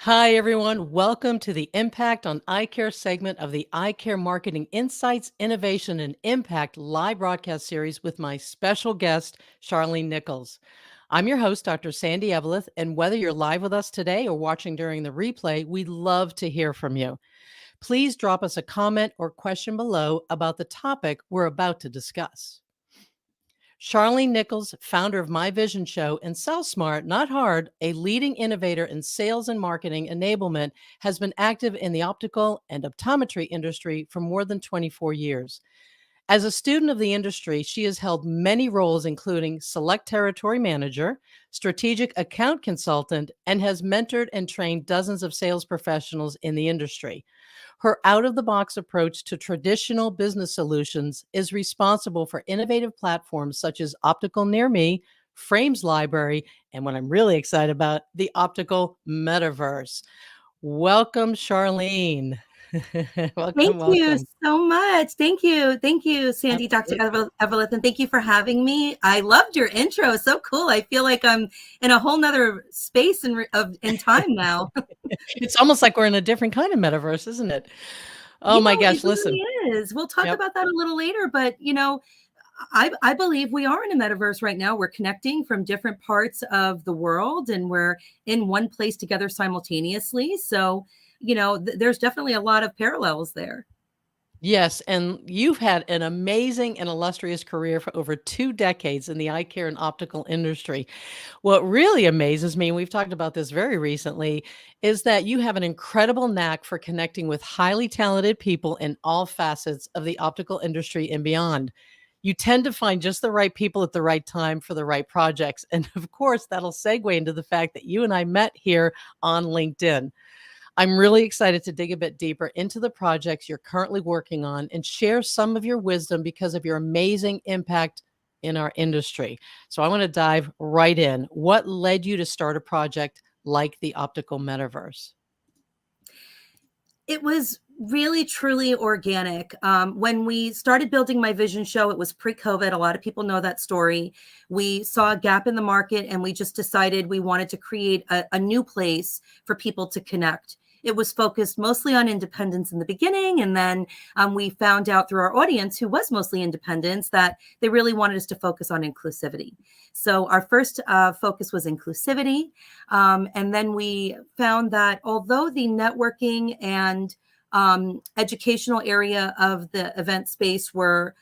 Hi, everyone. Welcome to the Impact on Eye Care segment of the Eye Care Marketing Insights, Innovation, and Impact live broadcast series with my special guest, Charlene Nichols. I'm your host, Dr. Sandy Eveleth, and whether you're live with us today or watching during the replay, we'd love to hear from you. Please drop us a comment or question below about the topic we're about to discuss. Charlene Nichols, founder of My Vision Show and Sell Smart, Not Hard, a leading innovator in sales and marketing enablement, has been active in the optical and optometry industry for more than 24 years. As a student of the industry, she has held many roles, including select territory manager, strategic account consultant, and has mentored and trained dozens of sales professionals in the industry. Her out of the box approach to traditional business solutions is responsible for innovative platforms such as Optical Near Me, Frames Library, and what I'm really excited about, the Optical Metaverse. Welcome, Charlene. Thank welcome, you welcome. so much. Thank you. Thank you, Sandy, Dr. Absolutely. Evelyn, and thank you for having me. I loved your intro. So cool. I feel like I'm in a whole nother space in time now. It's almost like we're in a different kind of metaverse, isn't it? Oh You my know, it gosh, listen. really is. We'll talk Yep. about that a little later, but I believe we are in a metaverse right now. We're connecting from different parts of the world and we're in one place together simultaneously. So, there's definitely a lot of parallels there. Yes, and you've had an amazing and illustrious career for over 2 decades in the eye care and optical industry. What really amazes me, and we've talked about this very recently, is that you have an incredible knack for connecting with highly talented people in all facets of the optical industry and beyond. You tend to find just the right people at the right time for the right projects. And of course, that'll segue into the fact that you and I met here on LinkedIn. I'm really excited to dig a bit deeper into the projects you're currently working on and share some of your wisdom because of your amazing impact in our industry. So I want to dive right in. What led you to start a project like the Optical Metaverse? It was really truly organic. When we started building My Vision Show, it was pre-COVID. A lot of people know that story. We saw a gap in the market and we just decided we wanted to create a new place for people to connect. It was focused mostly on independence in the beginning. And then we found out through our audience, who was mostly independents, that they really wanted us to focus on inclusivity. So our first focus was inclusivity. And then we found that although the networking and educational area of the event space were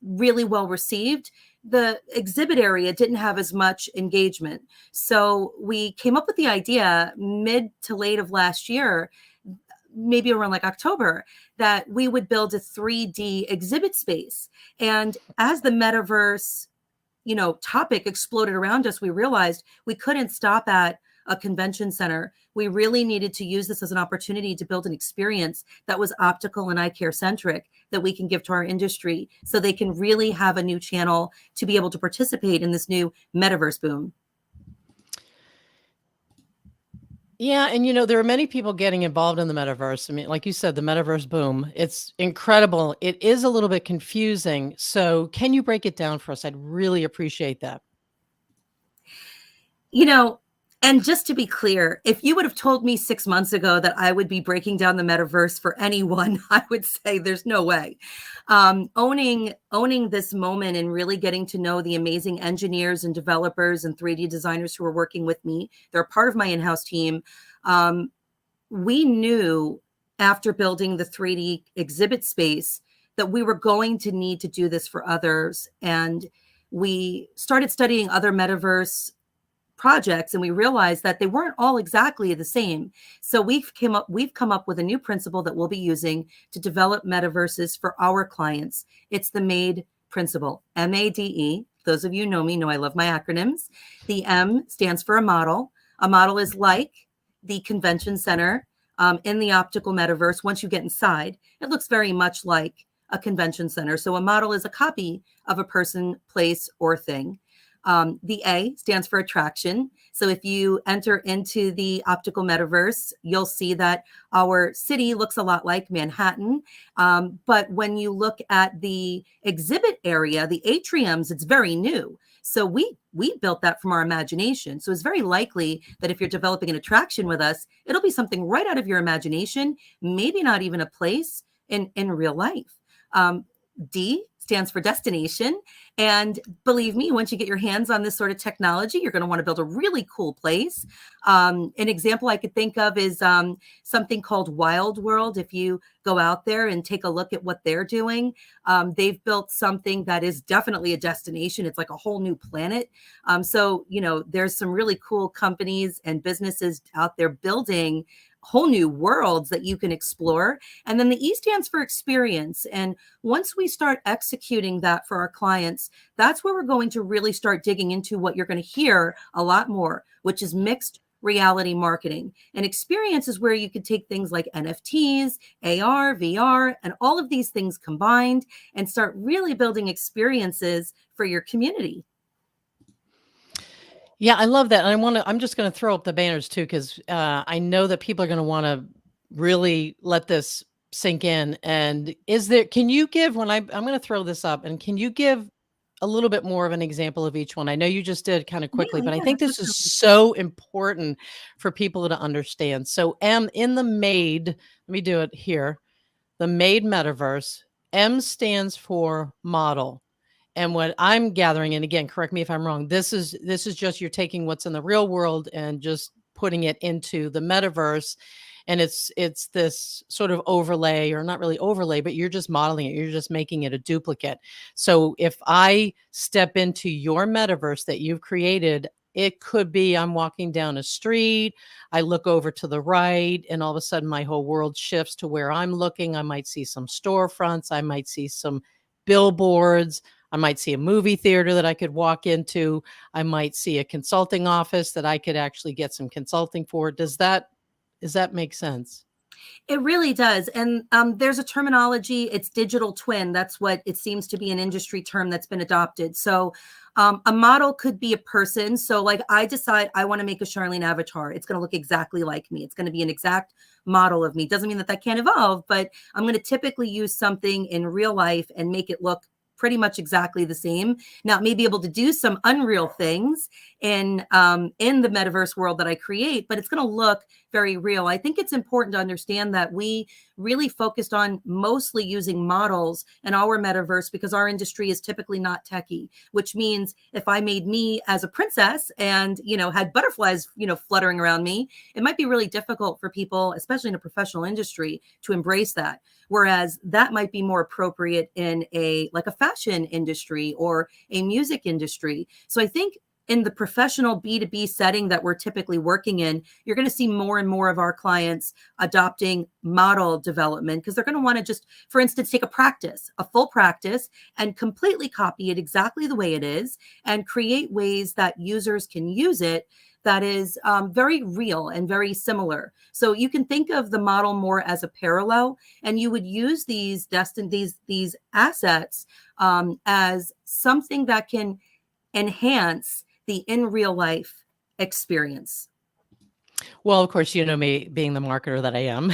really well received, the exhibit area didn't have as much engagement. So we came up with the idea mid to late of last year, maybe around like October, that we would build a 3D exhibit space. And as the metaverse topic exploded around us, we realized we couldn't stop at a convention center. We really needed to use this as an opportunity to build an experience that was optical and eye care centric that we can give to our industry so they can really have a new channel to be able to participate in this new metaverse boom. Yeah, and there are many people getting involved in the metaverse. I mean, like you said, the metaverse boom, it's incredible. It is a little bit confusing. So, can you break it down for us? I'd really appreciate that. You know, and just to be clear, if you would have told me 6 months ago that I would be breaking down the metaverse for anyone, I would say there's no way. Owning this moment and really getting to know the amazing engineers and developers and 3D designers who are working with me, they're part of my in-house team. We knew after building the 3D exhibit space that we were going to need to do this for others. And we started studying other metaverse projects and we realized that they weren't all exactly the same. So we've come up with a new principle that we'll be using to develop metaverses for our clients. It's the MADE principle, MADE. Those of you who know me know I love my acronyms. The M stands for a model. A model is like the convention center in the optical metaverse. Once you get inside, it looks very much like a convention center. So a model is a copy of a person, place, or thing. The A stands for attraction. So if you enter into the optical metaverse, you'll see that our city looks a lot like Manhattan. But when you look at the exhibit area, the atriums, it's very new. So we built that from our imagination. So it's very likely that if you're developing an attraction with us, it'll be something right out of your imagination, maybe not even a place in real life. D stands for destination. And believe me, once you get your hands on this sort of technology, you're going to want to build a really cool place. An example I could think of is something called Wild World. If you go out there and take a look at what they're doing, they've built something that is definitely a destination. It's like a whole new planet. So, there's some really cool companies and businesses out there building whole new worlds that you can explore. And then the E stands for experience. And once we start executing that for our clients, that's where we're going to really start digging into what you're going to hear a lot more, which is mixed reality marketing. And experience is where you could take things like NFTs, AR, VR, and all of these things combined and start really building experiences for your community. Yeah, I love that. And I'm just going to throw up the banners too, because I know that people are going to want to really let this sink in. And can you give, I'm going to throw this up, and can you give a little bit more of an example of each one? I know you just did kind of Yeah, quickly, but I yeah, think this is definitely. so important for people to understand. So in the let me do it here, the MADE metaverse, M stands for model. And what I'm gathering, and again, correct me if I'm wrong, this is just you're taking what's in the real world and just putting it into the metaverse. And it's this sort of overlay, or not really overlay, but you're just modeling it. You're just making it a duplicate. So if I step into your metaverse that you've created, it could be I'm walking down a street, I look over to the right, and all of a sudden my whole world shifts to where I'm looking. I might see some storefronts, I might see some billboards, I might see a movie theater that I could walk into. I might see a consulting office that I could actually get some consulting for. Does that make sense? It really does. And there's a terminology, it's digital twin. That's what it seems to be, an industry term that's been adopted. So a model could be a person. So like I decide I want to make a Charlene avatar. It's going to look exactly like me. It's going to be an exact model of me. Doesn't mean that that can't evolve, but I'm going to typically use something in real life and make it look pretty much exactly the same. Now, it may be able to do some unreal things in the metaverse world that I create, but it's going to look very real. I think it's important to understand that we really focused on mostly using models in our metaverse because our industry is typically not techie, which means if I made me as a princess and, had butterflies, fluttering around me, it might be really difficult for people, especially in a professional industry, to embrace that. Whereas that might be more appropriate in a fashion industry or a music industry. So I think in the professional B2B setting that we're typically working in, you're going to see more and more of our clients adopting model development because they're going to want to just, for instance, take a full practice, and completely copy it exactly the way it is and create ways that users can use it that is very real and very similar. So you can think of the model more as a parallel, and you would use these assets as something that can enhance the in real life experience. Well, of course, you know me being the marketer that I am,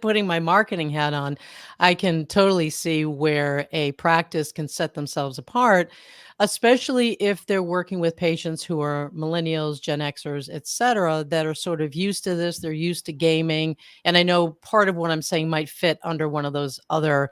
putting my marketing hat on, I can totally see where a practice can set themselves apart, especially if they're working with patients who are millennials, Gen Xers, et cetera, that are sort of used to this. They're used to gaming. And I know part of what I'm saying might fit under one of those other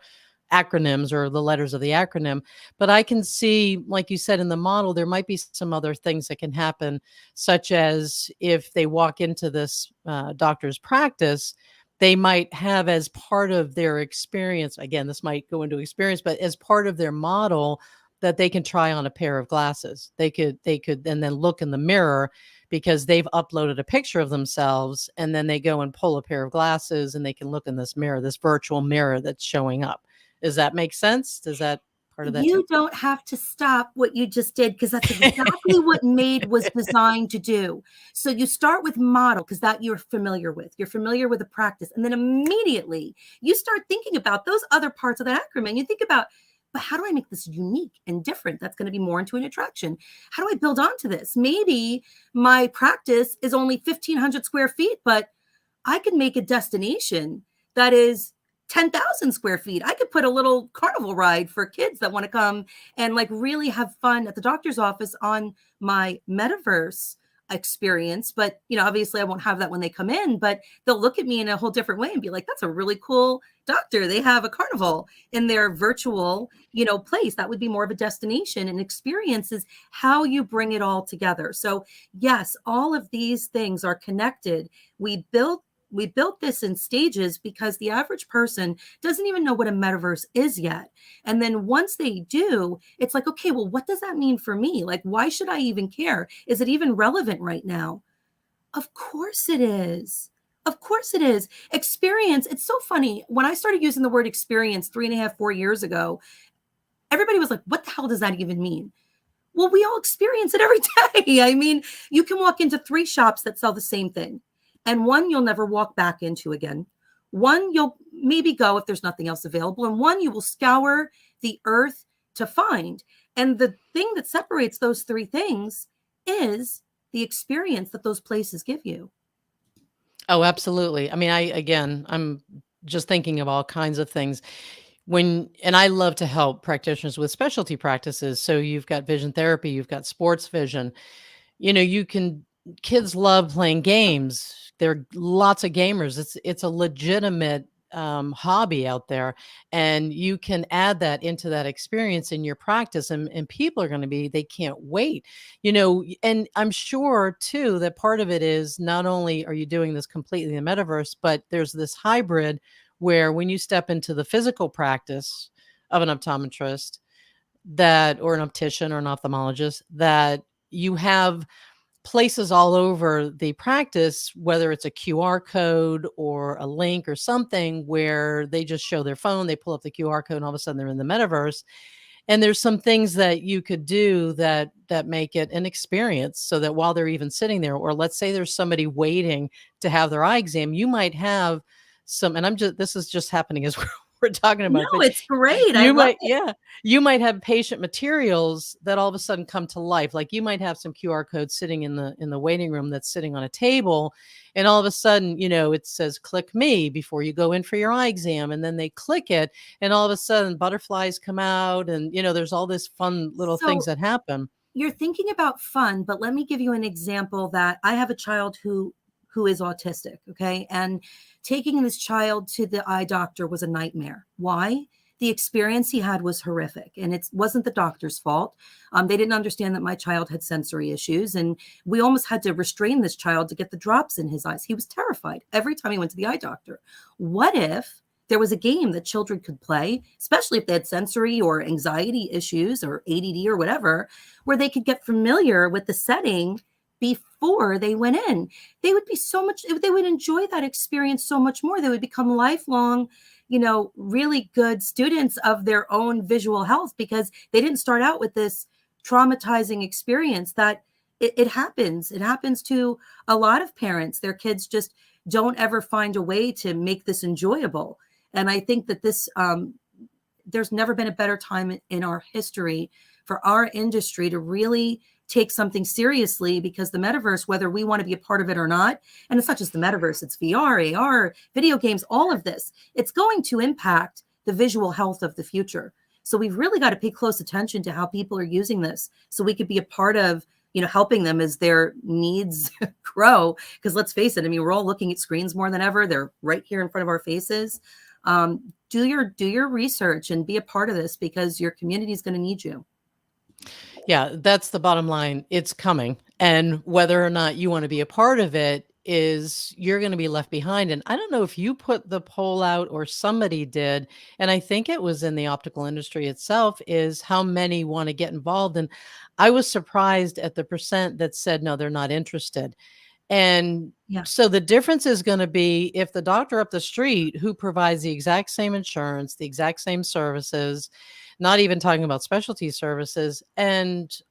acronyms or the letters of the acronym, but I can see, like you said, in the model, there might be some other things that can happen, such as if they walk into this doctor's practice, they might have as part of their experience, again, this might go into experience, but as part of their model, that they can try on a pair of glasses. They could, and then look in the mirror because they've uploaded a picture of themselves, and then they go and pull a pair of glasses and they can look in this mirror, this virtual mirror that's showing up. Does that make sense? Does that part of that too? You don't have to stop what you just did because that's exactly what MADE was designed to do. So you start with model because that you're familiar with. You're familiar with the practice. And then immediately you start thinking about those other parts of that acronym. You think about but how do I make this unique and different? That's going to be more into an attraction. How do I build onto this? Maybe my practice is only 1,500 square feet, but I could make a destination that is 10,000 square feet. I could put a little carnival ride for kids that want to come and like really have fun at the doctor's office on my metaverse experience. But, obviously I won't have that when they come in, but they'll look at me in a whole different way and be like, that's a really cool doctor. They have a carnival in their virtual, place. That would be more of a destination, and experience is how you bring it all together. So yes, all of these things are connected. We built this in stages because the average person doesn't even know what a metaverse is yet. And then once they do, it's like, okay, well, what does that mean for me? Like, why should I even care? Is it even relevant right now? Of course it is. Of course it is. Experience. It's so funny. When I started using the word experience 3.5, 4 years ago, everybody was like, what the hell does that even mean? Well, we all experience it every day. I mean, you can walk into 3 shops that sell the same thing, and one you'll never walk back into again. One you'll maybe go if there's nothing else available, and one you will scour the earth to find. And the thing that separates those 3 things is the experience that those places give you. Oh, absolutely. I mean, I'm just thinking of all kinds of things. And I love to help practitioners with specialty practices. So you've got vision therapy, you've got sports vision. You can kids love playing games. There are lots of gamers. It's a legitimate hobby out there, and you can add that into that experience in your practice, and people are going to be, they can't wait. And I'm sure too that part of it is not only are you doing this completely in the metaverse, but there's this hybrid where when you step into the physical practice of an optometrist, that or an optician or an ophthalmologist, that you have places all over the practice, whether it's a QR code or a link or something, where they just show their phone, they pull up the QR code, and all of a sudden they're in the metaverse. And there's some things that you could do that make it an experience, so that while they're even sitting there, or let's say there's somebody waiting to have their eye exam, you might have some, and this is just happening as we're talking about it, No, but it's great. I you love might, it. yeah, you might have patient materials that all of a sudden come to life. Like you might have some QR codes sitting in the waiting room that's sitting on a table, and all of a sudden, it says click me before you go in for your eye exam, and then they click it, and all of a sudden butterflies come out, and there's all this fun little things So that happen. you're thinking about fun, but let me give you an example that I have a child who is autistic, okay? And taking this child to the eye doctor was a nightmare. Why? The experience he had was horrific, and it wasn't the doctor's fault. They didn't understand that my child had sensory issues, and we almost had to restrain this child to get the drops in his eyes. He was terrified every time he went to the eye doctor. What if there was a game that children could play, especially if they had sensory or anxiety issues or ADD or whatever, where they could get familiar with the setting before they went in? They would be they would enjoy that experience so much more. They would become lifelong, really good students of their own visual health, because they didn't start out with this traumatizing experience that it happens. It happens to a lot of parents. Their kids just don't ever find a way to make this enjoyable. And I think that there's never been a better time in our history for our industry to really take something seriously, because the metaverse, whether we want to be a part of it or not, and it's not just the metaverse, it's VR, AR, video games, all of this, it's going to impact the visual health of the future. So we've really got to pay close attention to how people are using this, so we could be a part of, helping them as their needs grow. Because let's face it, I mean, we're all looking at screens more than ever. They're right here in front of our faces. Do your research and be a part of this, because your community is going to need you. Yeah, that's the bottom line. It's coming. And whether or not you want to be a part of it, is you're going to be left behind. And I don't know if you put the poll out or somebody did, and I think it was in the optical industry itself, is how many want to get involved. And I was surprised at the percent that said, no, they're not interested. And Yeah. so the difference is going to be if the doctor up the street, who provides the exact same insurance, the exact same services, not even talking about specialty services, and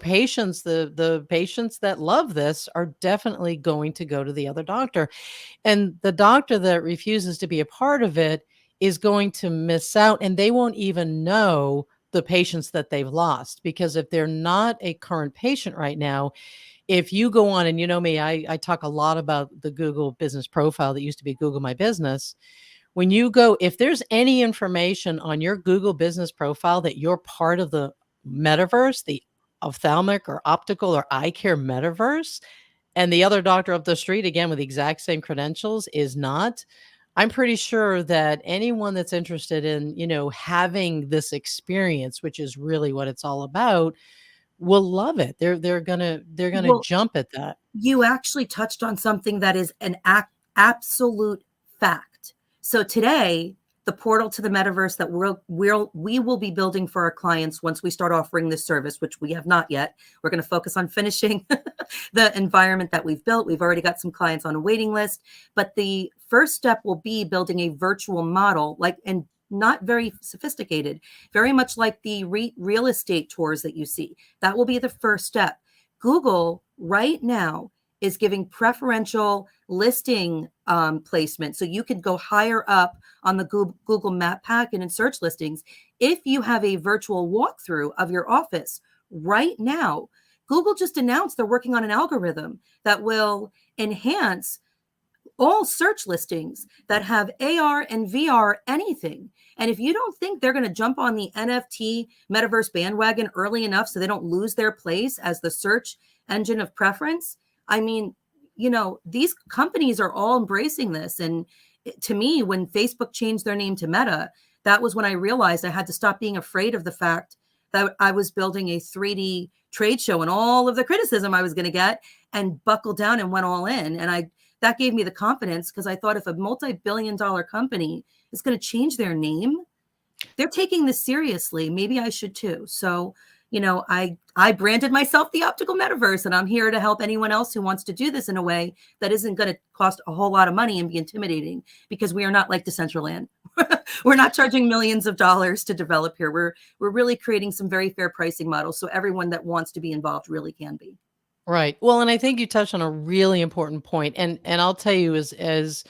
patients, the patients that love this are definitely going to go to the other doctor. And the doctor that refuses to be a part of it is going to miss out, and they won't even know the patients that they've lost, because if they're not a current patient right now, if you go on, and you know me, I talk a lot about the Google business profile that used to be Google My Business. When you go, if there's any information on your Google business profile that you're part of the metaverse, the ophthalmic or optical or eye care metaverse, and the other doctor up the street, again, with the exact same credentials, is not, I'm pretty sure that anyone that's interested in, having this experience, which is really what it's all about, will love it. They're gonna Well, jump at that. you actually touched on something that is an absolute fact. So today, the portal to the metaverse that we will be building for our clients once we start offering this service, which we have not yet. We're going to focus on finishing the environment that we've built. We've already got some clients on a waiting list, but the first step will be building a virtual model, and not very sophisticated, very much like the real estate tours that you see. That will be the first step. Google right now is giving preferential listing placement. So you can go higher up on the Google Map pack and in search listings. If you have a virtual walkthrough of your office right now, Google just announced they're working on an algorithm that will enhance all search listings that have AR and VR anything. And if you don't think they're going to jump on the NFT metaverse bandwagon early enough so they don't lose their place as the search engine of preference, I mean, these companies are all embracing this. And to me, when Facebook changed their name to Meta, that was when I realized I had to stop being afraid of the fact that I was building a 3D trade show and all of the criticism I was going to get, and buckled down and went all in. And that gave me the confidence, because I thought, if a multi-billion-dollar company is going to change their name, they're taking this seriously. Maybe I should too. So, I branded myself the Optical Metaverse, and I'm here to help anyone else who wants to do this in a way that isn't going to cost a whole lot of money and be intimidating, because we are not like Decentraland. We're not charging millions of dollars to develop here. We're really creating some very fair pricing models, so everyone that wants to be involved really can be. Right. Well, and I think you touched on a really important point, and I'll tell you, as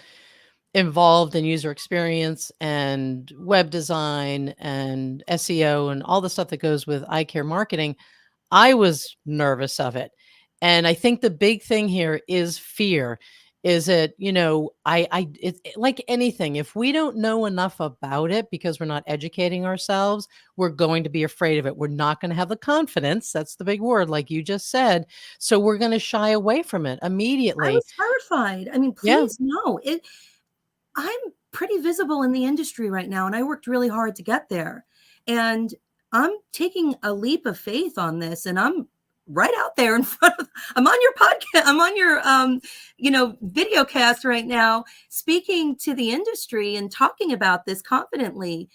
involved in user experience and web design and SEO and all the stuff that goes with eye care marketing, I was nervous of it. And I think the big thing here is fear. Is it, like anything, if we don't know enough about it because we're not educating ourselves, we're going to be afraid of it. We're not going to have the confidence. That's the big word, like you just said. So we're going to shy away from it I immediately. was terrified. I mean, Yeah. please no. I'm pretty visible in the industry right now, and I worked really hard to get there. And I'm taking a leap of faith on this, and I'm right out there in front of, I'm on your podcast, I'm on your video cast right now, speaking to the industry and talking about this confidently.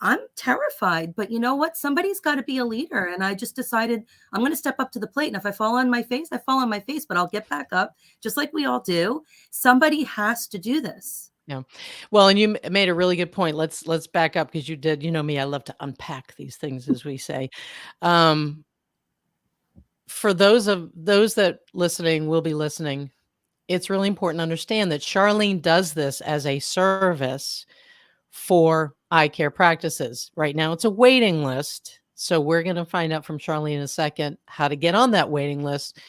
I'm terrified, but you know what? Somebody's got to be a leader. And I just decided I'm going to step up to the plate. And if I fall on my face, I fall on my face, but I'll get back up just like we all do. Somebody has to do this. Yeah. Well, and you made a really good point. Let's back up, because you did, me, I love to unpack these things, as we say. Um, for those that listening will be listening, it's really important to understand that Charlene does this as a service for eye care practices. Right now, it's a waiting list. So we're going to find out from Charlene in a second how to get on that waiting list,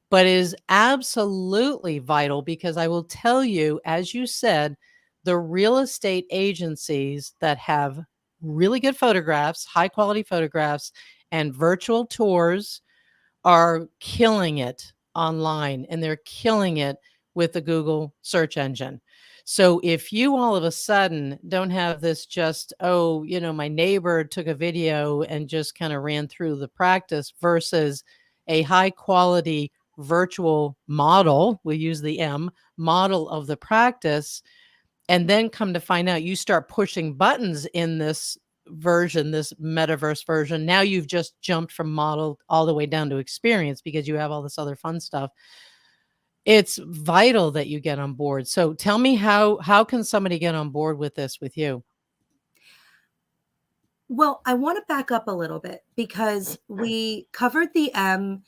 but it is absolutely vital, because I will tell you, as you said, the real estate agencies that have really good photographs, high quality photographs, and virtual tours are killing it online, and they're killing it with the Google search engine. So if you all of a sudden don't have this, just, oh, my neighbor took a video and just kind of ran through the practice, versus a high quality virtual model, we use the M, model of the practice, and then come to find out you start pushing buttons in this version, this metaverse version, now you've just jumped from model all the way down to experience, because you have all this other fun stuff. It's vital that you get on board. So tell me, how can somebody get on board with this with you? Well, I want to back up a little bit, because we covered the M.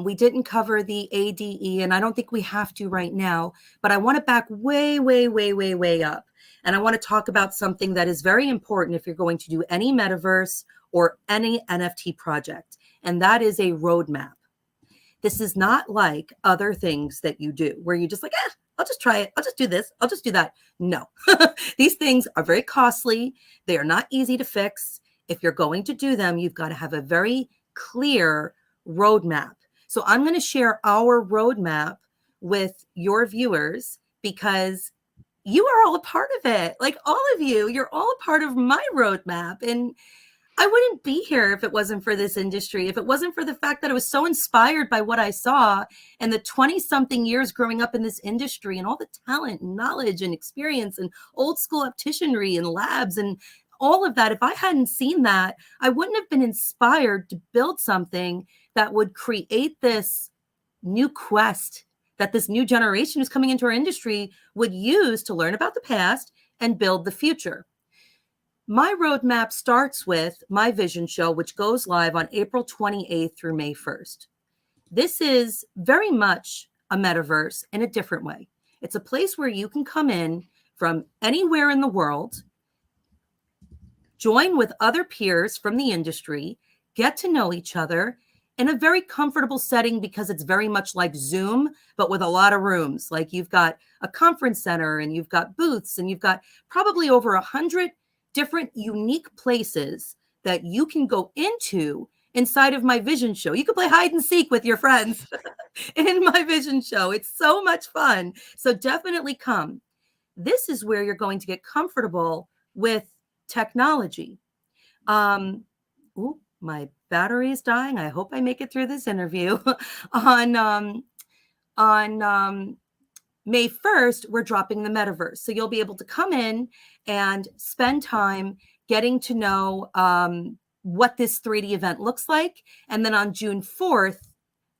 We didn't cover the ADE, and I don't think we have to right now, but I want to back way, way, way, way, way up. And I want to talk about something that is very important if you're going to do any metaverse or any NFT project, and that is a roadmap. This is not like other things that you do where you just like, I'll just try it. I'll just do this. I'll just do that. No, these things are very costly. They are not easy to fix. If you're going to do them, you've got to have a very clear roadmap. So I'm going to share our roadmap with your viewers because you are all a part of it. Like all of you, you're all a part of my roadmap. And I wouldn't be here if it wasn't for this industry, if it wasn't for the fact that I was so inspired by what I saw and the 20-something years growing up in this industry and all the talent and knowledge and experience and old school opticianry and labs and all of that. If I hadn't seen that, I wouldn't have been inspired to build something that would create this new quest that this new generation who's coming into our industry would use to learn about the past and build the future. My roadmap starts with my vision show, which goes live on April 28th through May 1st. This is very much a metaverse in a different way. It's a place where you can come in from anywhere in the world, join with other peers from the industry, get to know each other in a very comfortable setting because it's very much like Zoom, but with a lot of rooms. Like you've got a conference center and you've got booths and you've got probably over 100 different unique places that you can go into inside of my vision show. You can play hide and seek with your friends in my vision show. It's so much fun. So definitely come. This is where you're going to get comfortable with technology. My battery is dying. I hope I make it through this interview. on May 1st, we're dropping the metaverse. So you'll be able to come in and spend time getting to know what this 3D event looks like. And then on June 4th,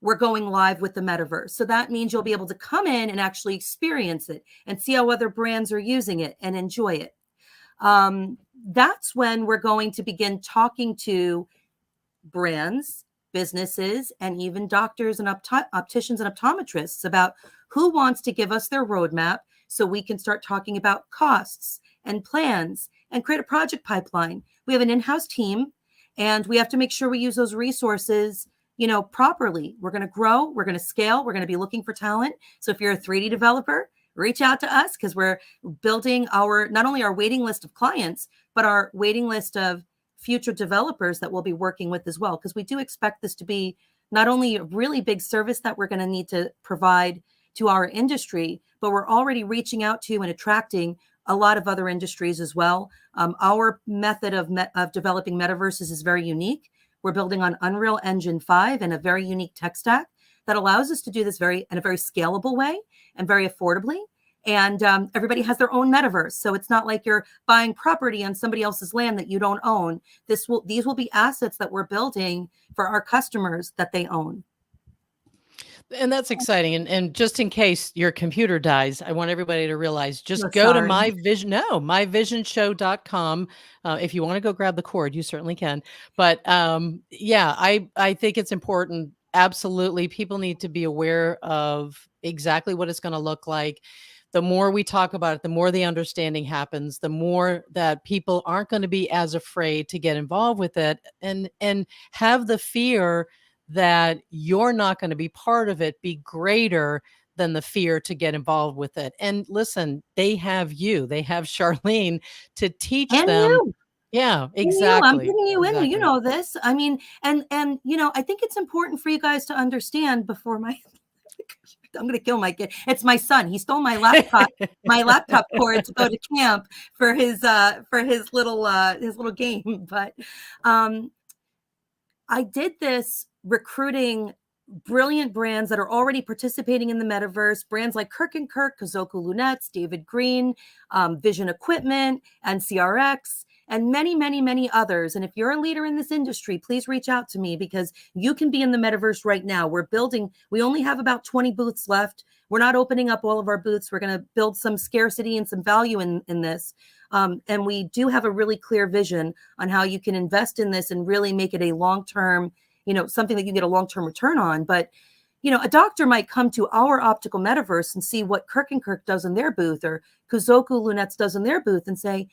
we're going live with the metaverse. So that means you'll be able to come in and actually experience it and see how other brands are using it and enjoy it. That's when we're going to begin talking to brands, businesses, and even doctors and opticians and optometrists about who wants to give us their roadmap so we can start talking about costs and plans and create a project pipeline. We have an in-house team and we have to make sure we use those resources, properly. We're going to grow, we're going to scale, we're going to be looking for talent. So if you're a 3D developer, reach out to us because we're building not only our waiting list of clients, but our waiting list of future developers that we'll be working with as well. Because we do expect this to be not only a really big service that we're going to need to provide to our industry, but we're already reaching out to and attracting a lot of other industries as well. Our method of developing metaverses is very unique. We're building on Unreal Engine 5 and a very unique tech stack that allows us to do this in a very scalable way and very affordably. And everybody has their own metaverse. So it's not like you're buying property on somebody else's land that you don't own. These will be assets that we're building for our customers that they own. And that's exciting. And just in case your computer dies, I want everybody to realize, just No, go to sorry. myvisionshow.com. If you want to go grab the cord, you certainly can. But yeah, I think it's important. Absolutely. People need to be aware of exactly what it's going to look like. The more we talk about it, the more the understanding happens, the more that people aren't going to be as afraid to get involved with it and have the fear that you're not going to be part of it be greater than the fear to get involved with it. And listen, they have Charlene to teach And them. you. Yeah, I'm exactly. bringing you in. Exactly. You know this. I mean, and I think it's important for you guys to understand before I'm going to kill my kid. It's my son. He stole my laptop cord to go to camp for his little game. But I did this recruiting brilliant brands that are already participating in the metaverse, brands like Kirk & Kirk, Kazoku Lunettes, David Green, Vision Equipment, and CRX, and many, many, many others. And if you're a leader in this industry, please reach out to me because you can be in the metaverse right now. We only have about 20 booths left. We're not opening up all of our booths. We're going to build some scarcity and some value in this. And we do have a really clear vision on how you can invest in this and really make it a long-term something that you get a long-term return on. But a doctor might come to our optical metaverse and see what Kirk and Kirk does in their booth, or Kuzoku Lunettes does in their booth, and say,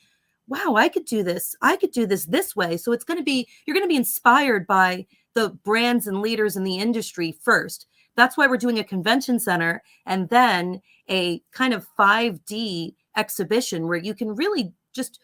wow, I could do this. I could do this way. So you're going to be inspired by the brands and leaders in the industry first. That's why we're doing a convention center and then a kind of 5D exhibition where you can really just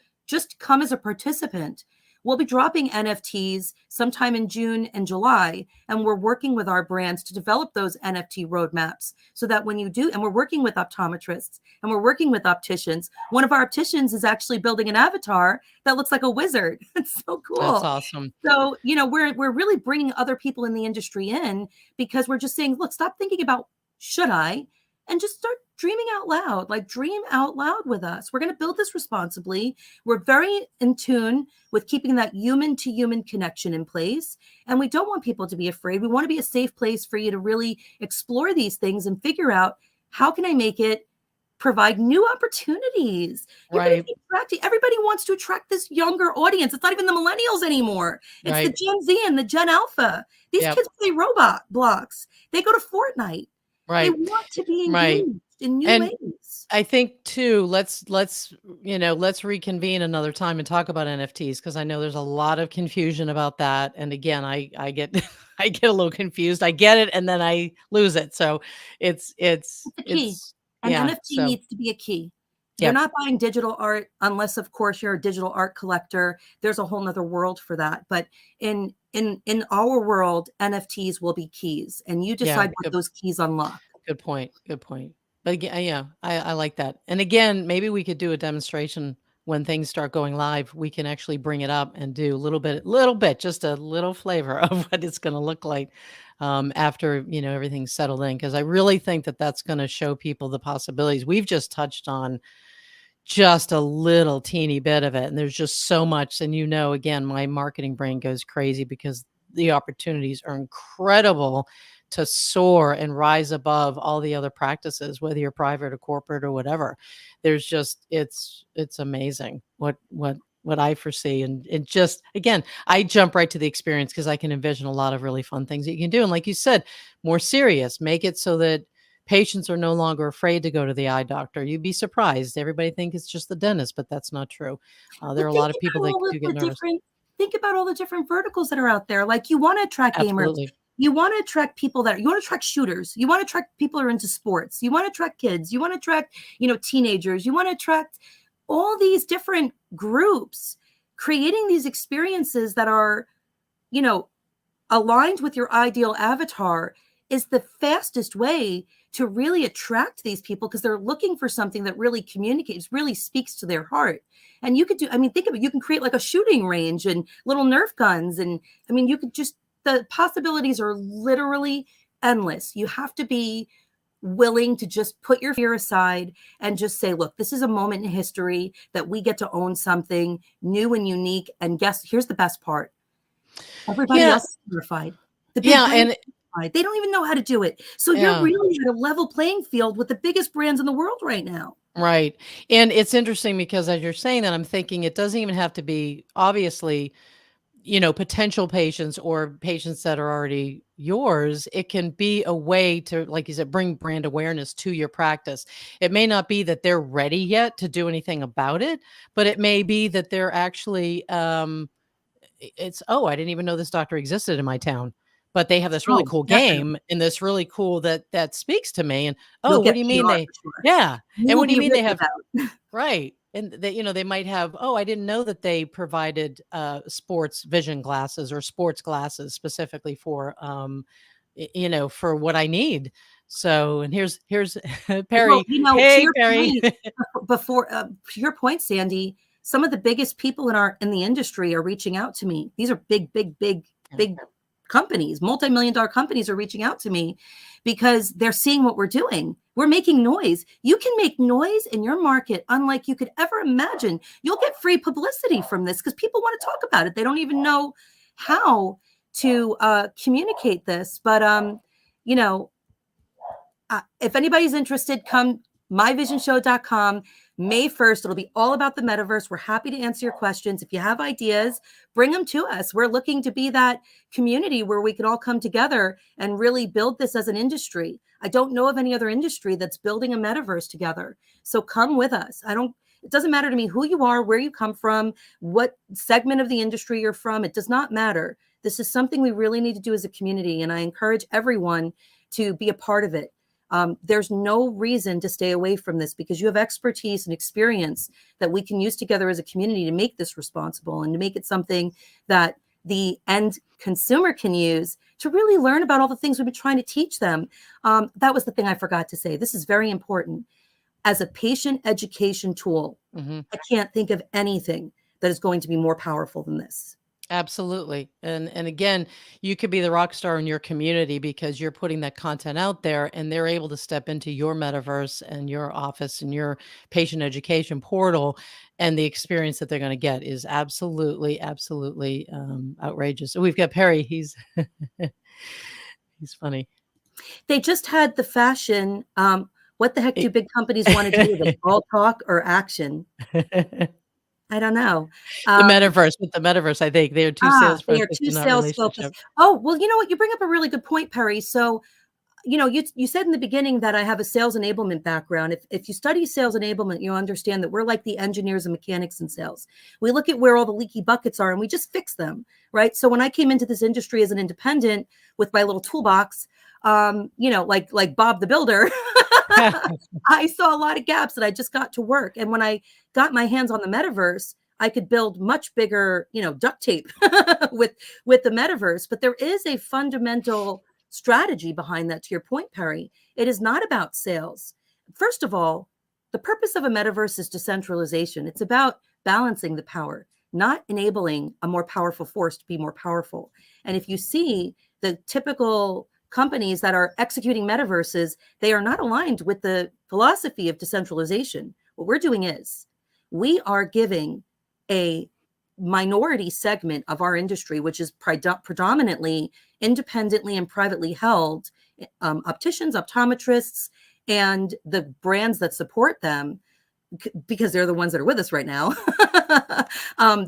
come as a participant. We'll be dropping NFTs sometime in June and July, and we're working with our brands to develop those NFT roadmaps so that when you do, and we're working with optometrists and we're working with opticians. One of our opticians is actually building an avatar that looks like a wizard. It's so cool. That's awesome. So, we're really bringing other people in the industry in, because we're just saying, look, stop thinking about should I, and just start dreaming out loud. Like, dream out loud with us. We're going to build this responsibly. We're very in tune with keeping that human to human connection in place. And we don't want people to be afraid. We want to be a safe place for you to really explore these things and figure out, how can I make it provide new opportunities? Right. Everybody wants to attract this younger audience. It's not even the millennials anymore. It's the Gen Z and the Gen Alpha. These kids play Robot blocks. They go to Fortnite. Right. They want to be engaged in new ways. I think too, let's reconvene another time and talk about NFTs, because I know there's a lot of confusion about that. And again, I get I get a little confused. I get it and then I lose it. So it's the key. And NFT needs to be a key. You're not buying digital art unless, of course, you're a digital art collector. There's a whole nother world for that. But in our world, NFTs will be keys, and you decide what those keys unlock. Good point. But again, I like that. And again, maybe we could do a demonstration when things start going live. We can actually bring it up and do a little bit, just a little flavor of what it's going to look like after, everything's settled in. Because I really think that that's going to show people the possibilities. We've just touched on just a little teeny bit of it. And there's just so much. And again, my marketing brain goes crazy because the opportunities are incredible to soar and rise above all the other practices, whether you're private or corporate or whatever. There's just, it's amazing what I foresee. And it just, again, I jump right to the experience because I can envision a lot of really fun things that you can do. And like you said, more serious, make it so that patients are no longer afraid to go to the eye doctor. You'd be surprised. Everybody thinks it's just the dentist, but that's not true. There are a lot of people that do get nervous. Think about all the different verticals that are out there. Like, you want to attract gamers. You want to attract you want to attract shooters. You want to attract people who are into sports. You want to attract kids. You want to attract, teenagers. You want to attract all these different groups, creating these experiences that are, aligned with your ideal avatar is the fastest way to really attract these people, because they're looking for something that really communicates, really speaks to their heart. And you could think of it, you can create like a shooting range and little Nerf guns. And you could the possibilities are literally endless. You have to be willing to just put your fear aside and just say, look, this is a moment in history that we get to own something new and unique. And here's the best part. Everybody else is terrified. And they don't even know how to do it. So you're really at a level playing field with the biggest brands in the world right now. Right. And it's interesting because as you're saying that, I'm thinking it doesn't even have to be, obviously, potential patients or patients that are already yours. It can be a way to, like you said, bring brand awareness to your practice. It may not be that they're ready yet to do anything about it, but it may be that they're actually, I didn't even know this doctor existed in my town, but they have this really cool game and this really cool that speaks to me. And, what do you mean they, and what do you mean they have, right. And they might have, I didn't know that they provided sports vision glasses or sports glasses specifically for, for what I need. So, and here's Perry. Well, hey, Perry. To your point, Sandy, some of the biggest people in the industry are reaching out to me. These are big companies, multi-million-dollar companies are reaching out to me because they're seeing what we're doing. We're making noise. You can make noise in your market unlike you could ever imagine. You'll get free publicity from this because people want to talk about it. They don't even know how to communicate this. But, if anybody's interested, come myvisionshow.com. May 1st, it'll be all about the metaverse. We're happy to answer your questions. If you have ideas, bring them to us. We're looking to be that community where we can all come together and really build this as an industry. I don't know of any other industry that's building a metaverse together. So come with us. It doesn't matter to me who you are, where you come from, what segment of the industry you're from. It does not matter. This is something we really need to do as a community. And I encourage everyone to be a part of it. There's no reason to stay away from this because you have expertise and experience that we can use together as a community to make this responsible and to make it something that the end consumer can use to really learn about all the things we've been trying to teach them. That was the thing I forgot to say. This is very important. As a patient education tool, I can't think of anything that is going to be more powerful than this. Absolutely. And again, you could be the rock star in your community because you're putting that content out there and they're able to step into your metaverse and your office and your patient education portal, and the experience that they're going to get is absolutely, absolutely outrageous. So we've got Perry. He's he's funny. They just had the fashion. What the heck do big companies want to do with it? All talk or action? I don't know. The metaverse, with the metaverse, I think they are too sales They are focused too and not sales focused. relationship. Oh, well, you know what? You bring up a really good point, Perry. So, you said in the beginning that I have a sales enablement background. If you study sales enablement, you understand that we're like the engineers and mechanics in sales. We look at where all the leaky buckets are and we just fix them, right? So when I came into this industry as an independent with my little toolbox, like Bob the Builder, I saw a lot of gaps that I just got to work. And when I got my hands on the metaverse, I could build much bigger, duct tape with the metaverse. But there is a fundamental strategy behind that. To your point, Perry, it is not about sales. First of all, the purpose of a metaverse is decentralization. It's about balancing the power, not enabling a more powerful force to be more powerful. And if you see the typical companies that are executing metaverses, they are not aligned with the philosophy of decentralization. What we're doing is we are giving a minority segment of our industry, which is predominantly independently and privately held, opticians, optometrists, and the brands that support them, because they're the ones that are with us right now,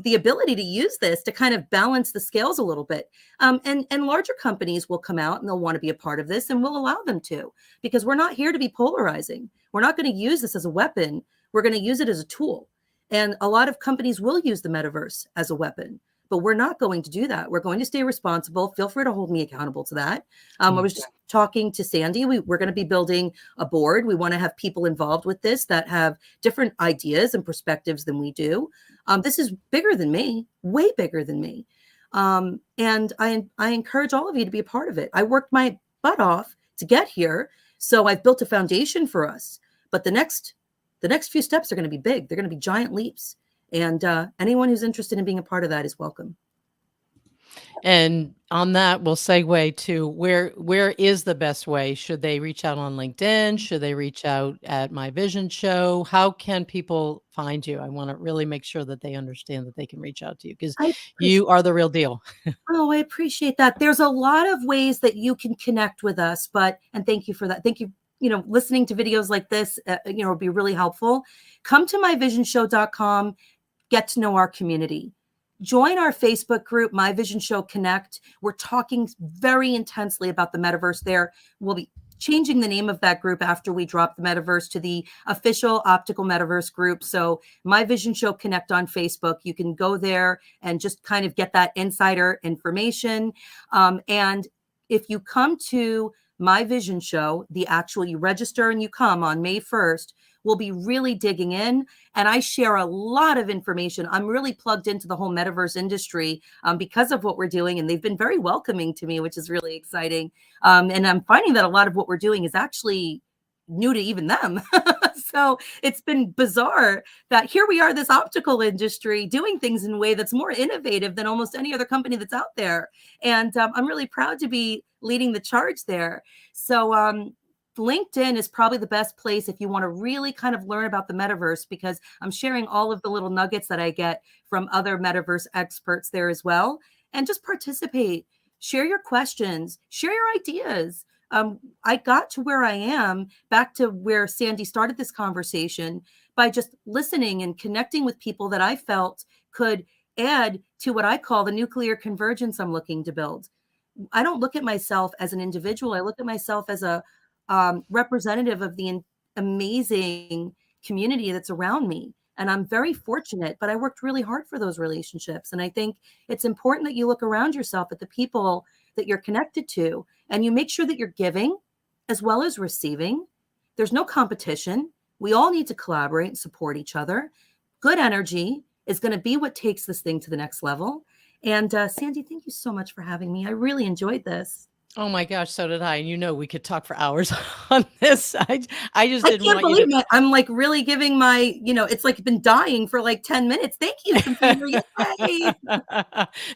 the ability to use this to kind of balance the scales a little bit. And larger companies will come out and they'll want to be a part of this, and we'll allow them to, because we're not here to be polarizing. We're not going to use this as a weapon. We're going to use it as a tool. And a lot of companies will use the metaverse as a weapon, but we're not going to do that. We're going to stay responsible. Feel free to hold me accountable to that. I was just talking to Sandy. We're going to be building a board. We want to have people involved with this that have different ideas and perspectives than we do. This is bigger than me, way bigger than me. And I encourage all of you to be a part of it. I worked my butt off to get here. So I've built a foundation for us. But the next few steps are going to be big. They're going to be giant leaps. And anyone who's interested in being a part of that is welcome. And on that, we'll segue to where is the best way? Should they reach out on LinkedIn? Should they reach out at My Vision Show? How can people find you? I want to really make sure that they understand that they can reach out to you because you are the real deal. Oh, I appreciate that. There's a lot of ways that you can connect with us, and thank you for that. Thank you. Listening to videos like this, would be really helpful. Come to myvisionshow.com, get to know our community. Join our Facebook group, My Vision Show Connect. We're talking very intensely about the metaverse there. We'll be changing the name of that group after we drop the metaverse to the official Optical Metaverse group. So My Vision Show Connect on Facebook. You can go there and just kind of get that insider information. And if you come to My Vision Show, you register and you come on May 1st, we'll be really digging in. And I share a lot of information. I'm really plugged into the whole metaverse industry because of what we're doing. And they've been very welcoming to me, which is really exciting. And I'm finding that a lot of what we're doing is actually new to even them. So it's been bizarre that here we are, this optical industry doing things in a way that's more innovative than almost any other company that's out there. And I'm really proud to be leading the charge there. So LinkedIn is probably the best place if you want to really kind of learn about the metaverse, because I'm sharing all of the little nuggets that I get from other metaverse experts there as well. And just participate, share your questions, share your ideas. I got to where I am, back to where Sandy started this conversation, by just listening and connecting with people that I felt could add to what I call the nuclear convergence I'm looking to build. I don't look at myself as an individual. I look at myself as a representative of the amazing community that's around me. And I'm very fortunate, but I worked really hard for those relationships. And I think it's important that you look around yourself at the people that you're connected to and you make sure that you're giving as well as receiving. There's no competition. We all need to collaborate and support each other. Good energy is going to be what takes this thing to the next level. And Sandy, thank you so much for having me. I really enjoyed this. Oh my gosh, so did I. And you know, we could talk for hours on this. I just I didn't can't want you believe to. it. I'm like really giving my, it's like been dying for like 10 minutes. Thank you, computer. Yay.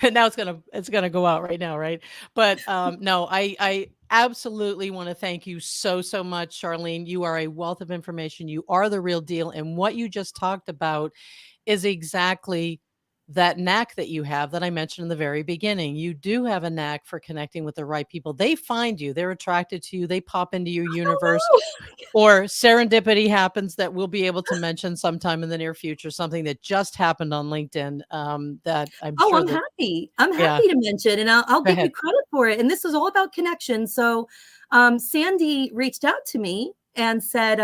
And now it's gonna go out right now, right? But no, I absolutely want to thank you so much, Charlene. You are a wealth of information. You are the real deal. And what you just talked about is exactly that knack that you have that I mentioned in the very beginning. You do have a knack for connecting with the right people. They find you, they're attracted to you, they pop into your universe, Oh, or serendipity happens that we'll be able to mention sometime in the near future, something that just happened on LinkedIn, that I'm oh, sure I'm that, happy. I'm yeah, happy to mention, and I'll go give you ahead. credit for it. And this is all about connection. So, Sandy reached out to me and said,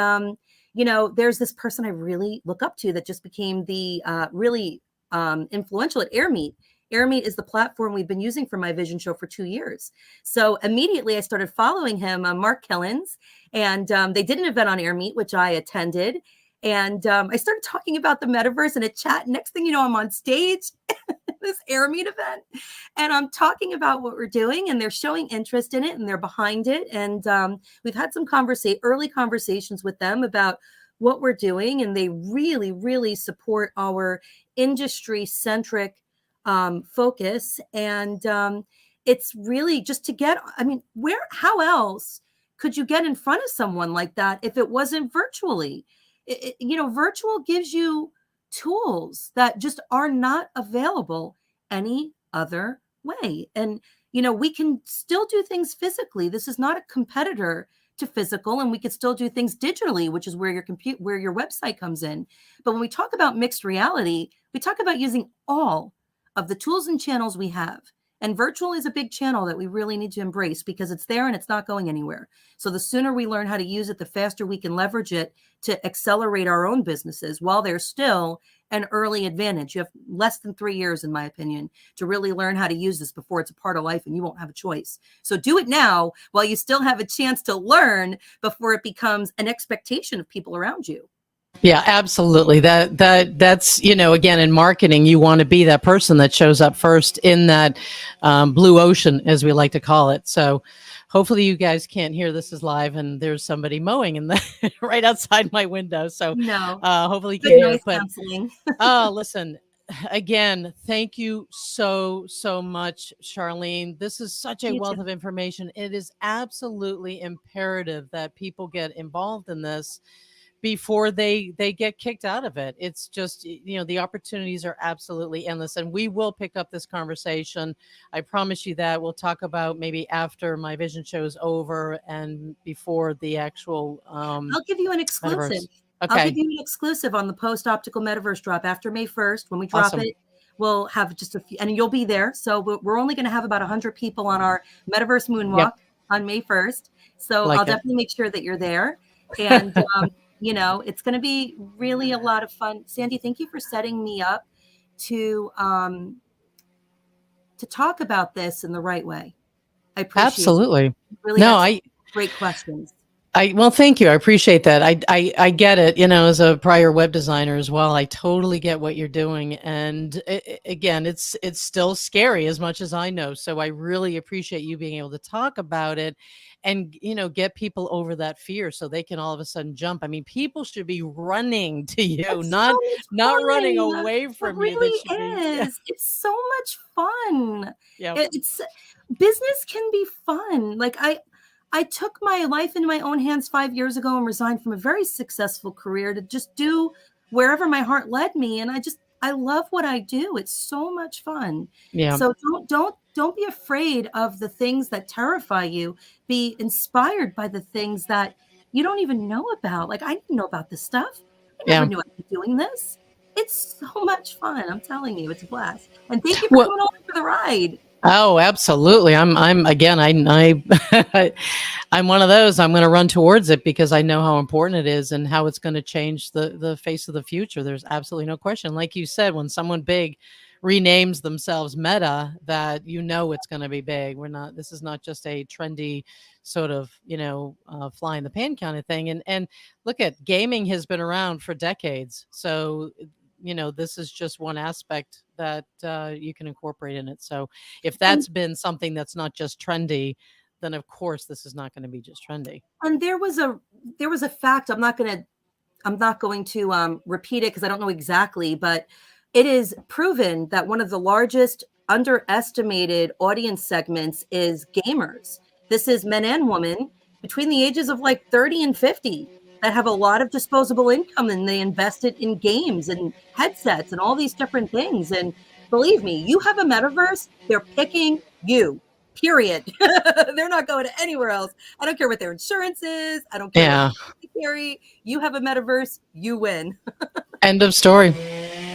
there's this person I really look up to that just became the really influential at AirMeet. AirMeet is the platform we've been using for my vision show for 2 years. So immediately I started following him, Mark Killens, and they did an event on AirMeet, which I attended. And I started talking about the metaverse in a chat. Next thing you know, I'm on stage this AirMeet event, and I'm talking about what we're doing, and they're showing interest in it, and they're behind it. And we've had some early conversations with them about what we're doing, and they really, really support our industry-centric focus. And it's really just to get, I mean, how else could you get in front of someone like that if it wasn't virtually? Virtual gives you tools that just are not available any other way. And, we can still do things physically. This is not a competitor to physical, and we could still do things digitally, which is where where your website comes in. But when we talk about mixed reality, we talk about using all of the tools and channels we have. And virtual is a big channel that we really need to embrace because it's there and it's not going anywhere. So the sooner we learn how to use it, the faster we can leverage it to accelerate our own businesses while there's still an early advantage. You have less than 3 years, in my opinion, to really learn how to use this before it's a part of life and you won't have a choice. So do it now while you still have a chance to learn before it becomes an expectation of people around you. Yeah, absolutely. That's, again, in marketing, you want to be that person that shows up first in that blue ocean, as we like to call it. So hopefully you guys can't hear this is live and there's somebody mowing in the right outside my window. So No, hopefully you good can hear it. noise But canceling. listen, again, thank you so much, Charlene. This is such a You wealth too. of information. It is absolutely imperative that people get involved in this before they get kicked out of it. It's just, the opportunities are absolutely endless, and we will pick up this conversation. I promise you that. We'll talk about maybe after my vision show is over and before the actual I'll give you an exclusive. metaverse. I'll give Okay, you an exclusive on the post Optical Metaverse drop after May 1st. When we drop awesome. it, we'll have just a few, and you'll be there. So we're only going to have about 100 people on our Metaverse Yep, Moonwalk on May 1st. So I'll like it. definitely make sure that you're there. And, it's going to be really a lot of fun. Sandy, thank you for setting me up to talk about this in the right way. I appreciate it. Absolutely. You really No, asked great questions. well, thank you. I appreciate that. I get it. As a prior web designer as well, I totally get what you're doing. And again, it's still scary as much as I know. So I really appreciate you being able to talk about it, and get people over that fear so they can all of a sudden jump. I mean, people should be running to you, It's so much not running fun. away It from you. That really should be, yeah, is. It's so much fun. yeah, It's business can be fun. Like I took my life into my own hands 5 years ago and resigned from a very successful career to just do wherever my heart led me. And I love what I do. It's so much fun. yeah. So don't be afraid of the things that terrify you. Be inspired by the things that you don't even know about. Like I didn't know about this stuff. I never Yeah. knew I'd be doing this. It's so much fun. I'm telling you, it's a blast. And thank you for Well, coming along for the ride. oh, absolutely. I'm again, I I'm one of those. I'm going to run towards it because I know how important it is and how it's going to change the face of the future. There's absolutely no question. Like you said, when someone big renames themselves Meta, that it's going to be big. This is not just a trendy sort of, fly in the pan kind of thing. And look at gaming has been around for decades. So, this is just one aspect that you can incorporate in it. So, if And that's been something that's not just trendy, then of course this is not going to be just trendy. and there was a fact. I'm not going to repeat it because I don't know exactly, but it is proven that one of the largest underestimated audience segments is gamers. This is men and women between the ages of like 30 and 50 that have a lot of disposable income and they invest it in games and headsets and all these different things. And believe me, you have a metaverse, they're picking you. Period. They're not going to anywhere else. I don't care what their insurance is. I don't care what Yeah. they carry. You have a metaverse, you win. End of story.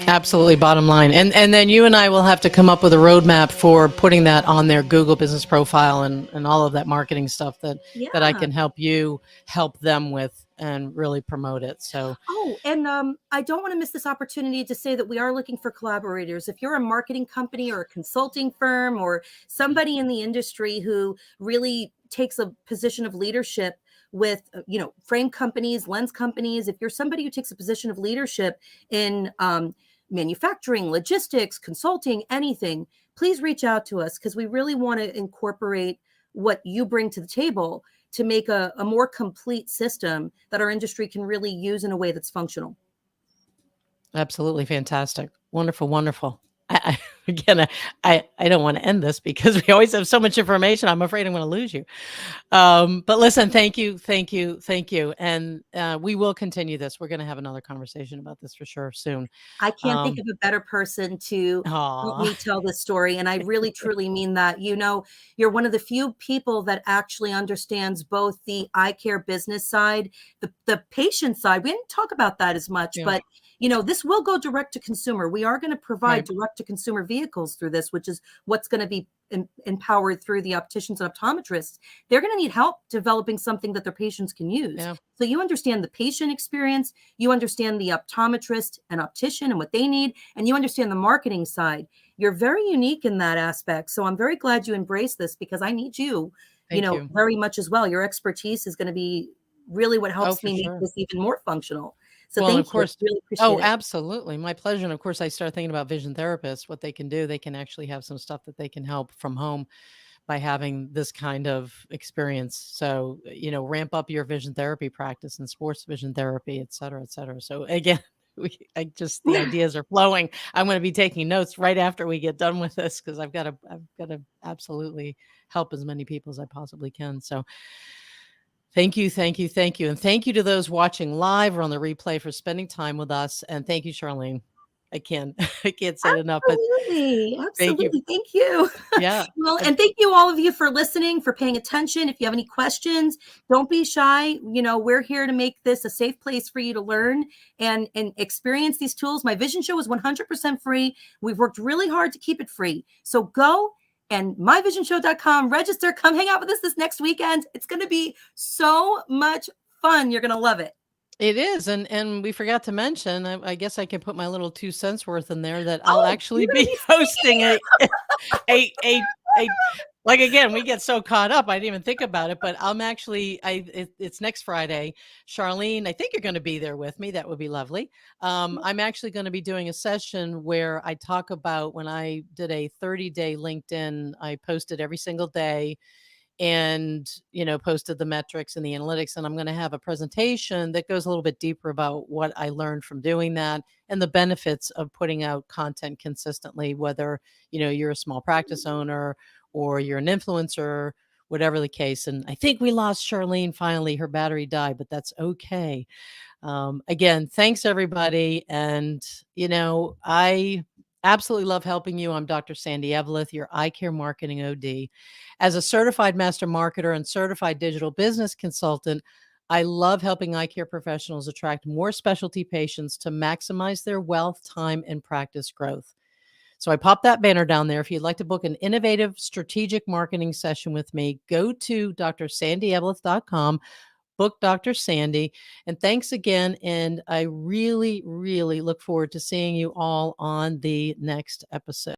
Absolutely, bottom line. And then you and I will have to come up with a roadmap for putting that on their Google business profile and all of that marketing stuff that I Yeah. can help them with and really promote it. So Oh, and I don't want to miss this opportunity to say that we are looking for collaborators. If you're a marketing company or a consulting firm or somebody in the industry who really takes a position of leadership with, frame companies, lens companies, if you're somebody who takes a position of leadership in manufacturing, logistics, consulting, anything, please reach out to us because we really want to incorporate what you bring to the table to make a more complete system that our industry can really use in a way that's functional. absolutely fantastic. Wonderful, wonderful. Again, I don't want to end this because we always have so much information. I'm afraid I'm going to lose you. But listen, thank you, thank you, thank you. And we will continue this. We're going to have another conversation about this for sure soon. I can't think Um, of a better person to help aw, me tell this story. And I really, truly mean that. You're one of the few people that actually understands both the eye care business side, the patient side. We didn't talk about that as much, yeah, but this will go direct to consumer. We are going to provide right. direct to consumer vehicles through this, which is what's going to be empowered through the opticians and optometrists. They're going to need help developing something that their patients can use. Yeah, So you understand the patient experience, you understand the optometrist and optician and what they need, and you understand the marketing side. You're very unique in that aspect. So I'm very glad you embrace this because I need you, thank you. very much as well. Your expertise is going to be really what Oh, helps for me make sure. this even more functional. So Well, and of thank you. course, Really appreciate oh, it. absolutely. My pleasure. And of course, I start thinking about vision therapists, what they can do. They can actually have some stuff that they can help from home by having this kind of experience. So, ramp up your vision therapy practice and sports vision therapy, et cetera, et cetera. So again, the ideas are flowing. I'm going to be taking notes right after we get done with this because I've got to absolutely help as many people as I possibly can. So thank you, thank you, thank you. And thank you to those watching live or on the replay for spending time with us. And thank you, Charlene. I can't I can't say it enough, but Absolutely. thank you. Absolutely. Thank you. Yeah. Well, and thank you all of you for listening, for paying attention. If you have any questions, don't be shy. We're here to make this a safe place for you to learn and experience these tools. My vision show is 100% free. We've worked really hard to keep it free. So go and myvisionshow.com, register, come hang out with us this next weekend. It's going to be so much fun. You're going to love it. It is, and we forgot to mention, I guess I can put my little 2 cents worth in there that I'll Oh, actually you're going to be be hosting speaking. a like, again, we get so caught up, I didn't even think about it, but I'm actually it's next Friday. Charlene, I think you're gonna be there with me, that would be lovely. I'm actually gonna be doing a session where I talk about when I did a 30-day LinkedIn, I posted every single day and posted the metrics and the analytics, and I'm going to have a presentation that goes a little bit deeper about what I learned from doing that and the benefits of putting out content consistently, whether you're a small practice owner or you're an influencer, whatever the case. And I think we lost Charlene. Finally, her battery died, but that's okay. Again, thanks everybody. And, I absolutely love helping you. I'm Dr. Sandy Eveleth, your eye care marketing OD. As a certified master marketer and certified digital business consultant, I love helping eye care professionals attract more specialty patients to maximize their wealth, time, and practice growth. So I popped that banner down there. If you'd like to book an innovative strategic marketing session with me, go to drsandyebelith.com, book Dr. Sandy. And thanks again. And I really, really look forward to seeing you all on the next episode.